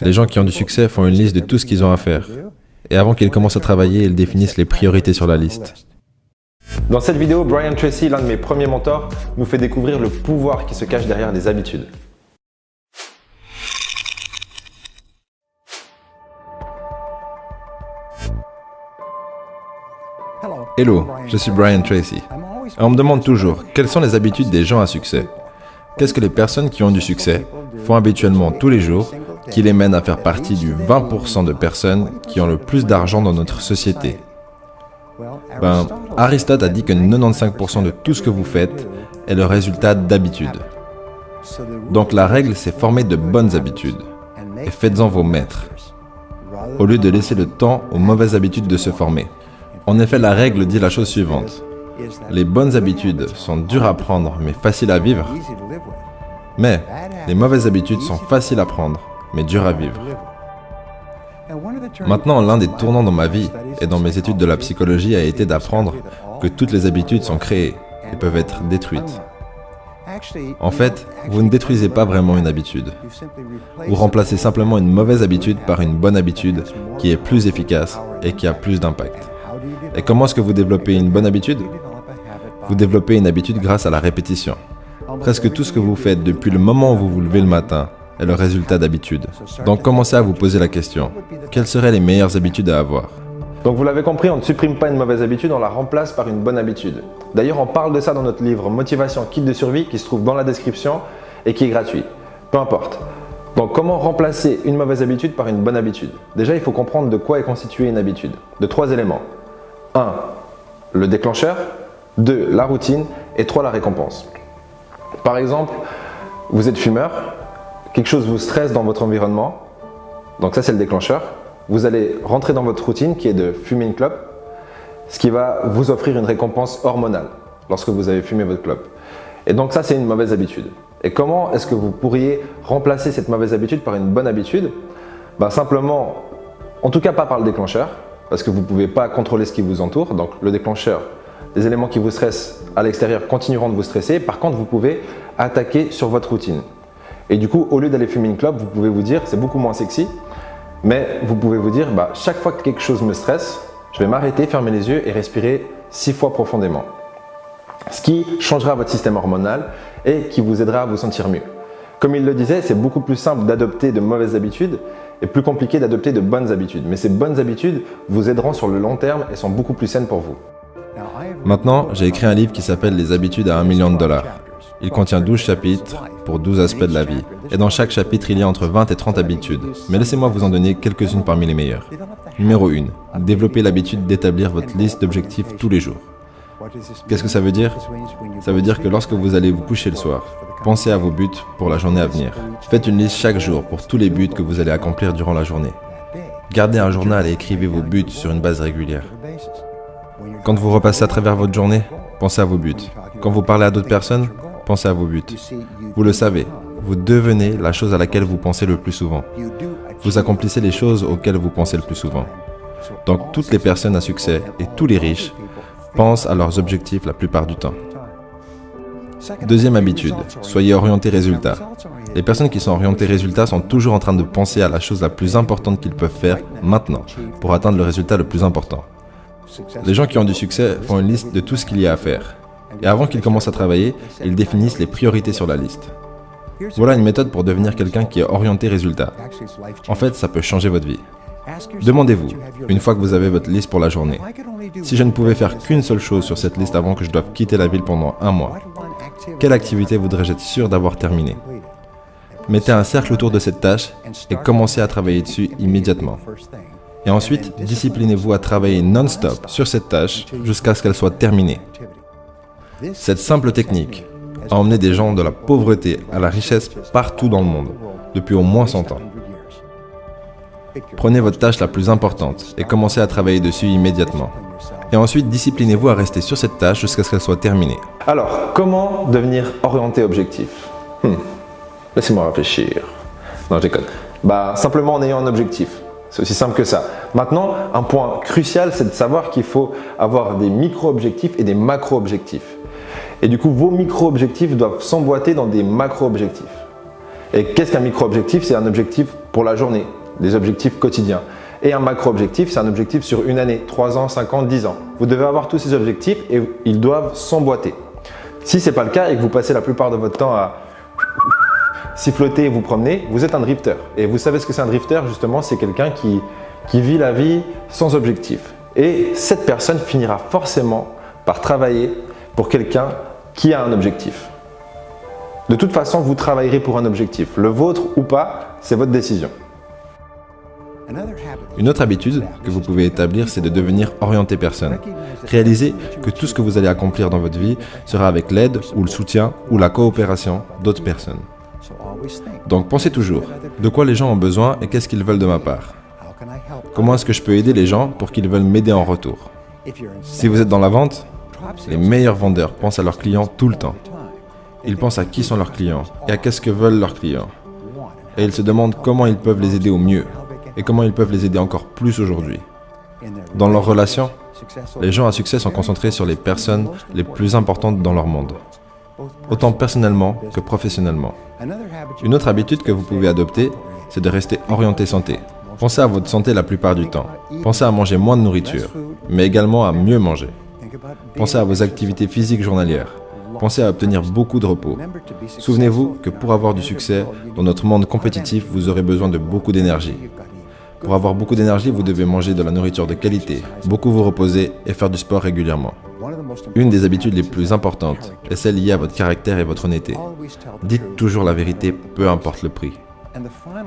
Les gens qui ont du succès font une liste de tout ce qu'ils ont à faire. Et avant qu'ils commencent à travailler, ils définissent les priorités sur la liste. Dans cette vidéo, Brian Tracy, l'un de mes premiers mentors, nous fait découvrir le pouvoir qui se cache derrière des habitudes. Hello, je suis Brian Tracy. Et on me demande toujours, quelles sont les habitudes des gens à succès? Qu'est-ce que les personnes qui ont du succès font habituellement tous les jours qui les mènent à faire partie du 20% de personnes qui ont le plus d'argent dans notre société? Aristote a dit que 95% de tout ce que vous faites est le résultat d'habitudes. Donc la règle, c'est former de bonnes habitudes et faites-en vos maîtres, au lieu de laisser le temps aux mauvaises habitudes de se former. En effet, la règle dit la chose suivante. Les bonnes habitudes sont dures à prendre mais faciles à vivre. Mais les mauvaises habitudes sont faciles à prendre mais dures à vivre. Maintenant, l'un des tournants dans ma vie et dans mes études de la psychologie a été d'apprendre que toutes les habitudes sont créées et peuvent être détruites. En fait, vous ne détruisez pas vraiment une habitude. Vous remplacez simplement une mauvaise habitude par une bonne habitude qui est plus efficace et qui a plus d'impact. Et comment est-ce que vous développez une bonne habitude? Vous développez une habitude grâce à la répétition. Presque tout ce que vous faites depuis le moment où vous vous levez le matin est le résultat d'habitudes. Donc commencez à vous poser la question, quelles seraient les meilleures habitudes à avoir? Donc vous l'avez compris, on ne supprime pas une mauvaise habitude, on la remplace par une bonne habitude. D'ailleurs, on parle de ça dans notre livre Motivation Kit de survie qui se trouve dans la description et qui est gratuit. Peu importe. Donc comment remplacer une mauvaise habitude par une bonne habitude? Déjà, il faut comprendre de quoi est constituée une habitude. De 3 éléments. 1. Le déclencheur. 2. La routine. Et 3. La récompense. Par exemple, vous êtes fumeur, quelque chose vous stresse dans votre environnement, donc ça c'est le déclencheur. Vous allez rentrer dans votre routine qui est de fumer une clope, ce qui va vous offrir une récompense hormonale lorsque vous avez fumé votre clope. Et donc ça c'est une mauvaise habitude. Et comment est-ce que vous pourriez remplacer cette mauvaise habitude par une bonne habitude? Simplement, en tout cas pas par le déclencheur, parce que vous ne pouvez pas contrôler ce qui vous entoure, donc le déclencheur, les éléments qui vous stressent à l'extérieur continueront de vous stresser. Par contre, vous pouvez attaquer sur votre routine. Et du coup, au lieu d'aller fumer une clope, vous pouvez vous dire, c'est beaucoup moins sexy, mais vous pouvez vous dire, chaque fois que quelque chose me stresse, je vais m'arrêter, fermer les yeux et respirer 6 fois profondément. Ce qui changera votre système hormonal et qui vous aidera à vous sentir mieux. Comme il le disait, c'est beaucoup plus simple d'adopter de mauvaises habitudes et plus compliqué d'adopter de bonnes habitudes. Mais ces bonnes habitudes vous aideront sur le long terme et sont beaucoup plus saines pour vous. Maintenant, j'ai écrit un livre qui s'appelle Les habitudes à $1 million. Il contient 12 chapitres pour 12 aspects de la vie. Et dans chaque chapitre, il y a entre 20 et 30 habitudes. Mais laissez-moi vous en donner quelques-unes parmi les meilleures. Numéro 1. Développez l'habitude d'établir votre liste d'objectifs tous les jours. Qu'est-ce que ça veut dire? Ça veut dire que lorsque vous allez vous coucher le soir, pensez à vos buts pour la journée à venir. Faites une liste chaque jour pour tous les buts que vous allez accomplir durant la journée. Gardez un journal et écrivez vos buts sur une base régulière. Quand vous repassez à travers votre journée, pensez à vos buts. Quand vous parlez à d'autres personnes, pensez à vos buts. Vous le savez, vous devenez la chose à laquelle vous pensez le plus souvent. Vous accomplissez les choses auxquelles vous pensez le plus souvent. Donc toutes les personnes à succès et tous les riches pensent à leurs objectifs la plupart du temps. Deuxième habitude, soyez orienté résultat. Les personnes qui sont orientées résultat sont toujours en train de penser à la chose la plus importante qu'ils peuvent faire maintenant pour atteindre le résultat le plus important. Les gens qui ont du succès font une liste de tout ce qu'il y a à faire. Et avant qu'ils commencent à travailler, ils définissent les priorités sur la liste. Voilà une méthode pour devenir quelqu'un qui est orienté résultat. En fait, ça peut changer votre vie. Demandez-vous, une fois que vous avez votre liste pour la journée, si je ne pouvais faire qu'une seule chose sur cette liste avant que je doive quitter la ville pendant 1 mois, quelle activité voudrais-je être sûr d'avoir terminée? Mettez un cercle autour de cette tâche et commencez à travailler dessus immédiatement. Et ensuite, disciplinez-vous à travailler non-stop sur cette tâche jusqu'à ce qu'elle soit terminée. Cette simple technique a emmené des gens de la pauvreté à la richesse partout dans le monde, depuis au moins 100 ans. Prenez votre tâche la plus importante et commencez à travailler dessus immédiatement. Et ensuite, disciplinez-vous à rester sur cette tâche jusqu'à ce qu'elle soit terminée. Alors, comment devenir orienté objectif? Laissez-moi réfléchir. Non, je déconne. Simplement en ayant un objectif. C'est aussi simple que ça. Maintenant, un point crucial, c'est de savoir qu'il faut avoir des micro-objectifs et des macro-objectifs. Et du coup, vos micro-objectifs doivent s'emboîter dans des macro-objectifs. Et qu'est-ce qu'un micro-objectif? C'est un objectif pour la journée, des objectifs quotidiens. Et un macro-objectif, c'est un objectif sur une année, 3 ans, 5 ans, 10 ans. Vous devez avoir tous ces objectifs et ils doivent s'emboîter. Si ce n'est pas le cas et que vous passez la plupart de votre temps à siffloter et vous promener, vous êtes un drifter. Et vous savez ce que c'est un drifter? Justement, c'est quelqu'un qui vit la vie sans objectif. Et cette personne finira forcément par travailler pour quelqu'un qui a un objectif. De toute façon, vous travaillerez pour un objectif. Le vôtre ou pas, c'est votre décision. Une autre habitude que vous pouvez établir, c'est de devenir orienté personne. Réalisez que tout ce que vous allez accomplir dans votre vie sera avec l'aide ou le soutien ou la coopération d'autres personnes. Donc pensez toujours, de quoi les gens ont besoin et qu'est-ce qu'ils veulent de ma part? Comment est-ce que je peux aider les gens pour qu'ils veulent m'aider en retour? Si vous êtes dans la vente, les meilleurs vendeurs pensent à leurs clients tout le temps. Ils pensent à qui sont leurs clients et à qu'est-ce que veulent leurs clients. Et ils se demandent comment ils peuvent les aider au mieux et comment ils peuvent les aider encore plus aujourd'hui. Dans leurs relations, les gens à succès sont concentrés sur les personnes les plus importantes dans leur monde, autant personnellement que professionnellement. Une autre habitude que vous pouvez adopter, c'est de rester orienté santé. Pensez à votre santé la plupart du temps. Pensez à manger moins de nourriture, mais également à mieux manger. Pensez à vos activités physiques journalières. Pensez à obtenir beaucoup de repos. Souvenez-vous que pour avoir du succès, dans notre monde compétitif, vous aurez besoin de beaucoup d'énergie. Pour avoir beaucoup d'énergie, vous devez manger de la nourriture de qualité, beaucoup vous reposer et faire du sport régulièrement. Une des habitudes les plus importantes est celle liée à votre caractère et votre honnêteté. Dites toujours la vérité, peu importe le prix.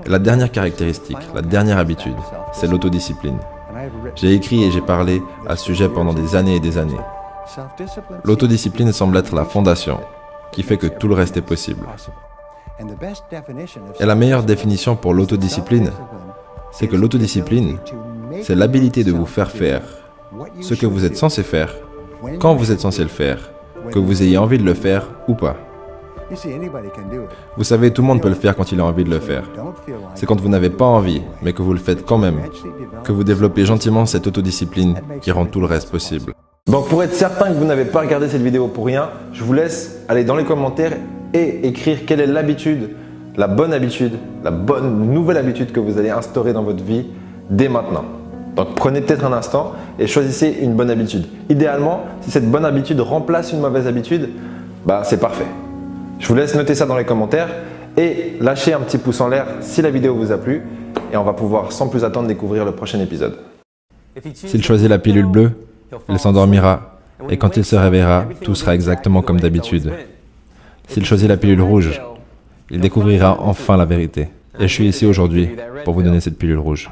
Et la dernière caractéristique, la dernière habitude, c'est l'autodiscipline. J'ai écrit et j'ai parlé à ce sujet pendant des années et des années. L'autodiscipline semble être la fondation qui fait que tout le reste est possible. Et la meilleure définition pour l'autodiscipline, c'est que l'autodiscipline, c'est l'habilité de vous faire faire ce que vous êtes censé faire, quand vous êtes censé le faire, que vous ayez envie de le faire ou pas. Vous savez, tout le monde peut le faire quand il a envie de le faire. C'est quand vous n'avez pas envie, mais que vous le faites quand même, que vous développez gentiment cette autodiscipline qui rend tout le reste possible. Donc pour être certain que vous n'avez pas regardé cette vidéo pour rien, je vous laisse aller dans les commentaires et écrire quelle est l'habitude, la bonne nouvelle habitude que vous allez instaurer dans votre vie dès maintenant. Donc prenez peut-être un instant et choisissez une bonne habitude. Idéalement, si cette bonne habitude remplace une mauvaise habitude, c'est parfait. Je vous laisse noter ça dans les commentaires et lâcher un petit pouce en l'air si la vidéo vous a plu et on va pouvoir sans plus attendre découvrir le prochain épisode. S'il choisit la pilule bleue, il s'endormira et quand il se réveillera, tout sera exactement comme d'habitude. S'il choisit la pilule rouge, il découvrira enfin la vérité. Et je suis ici aujourd'hui pour vous donner cette pilule rouge.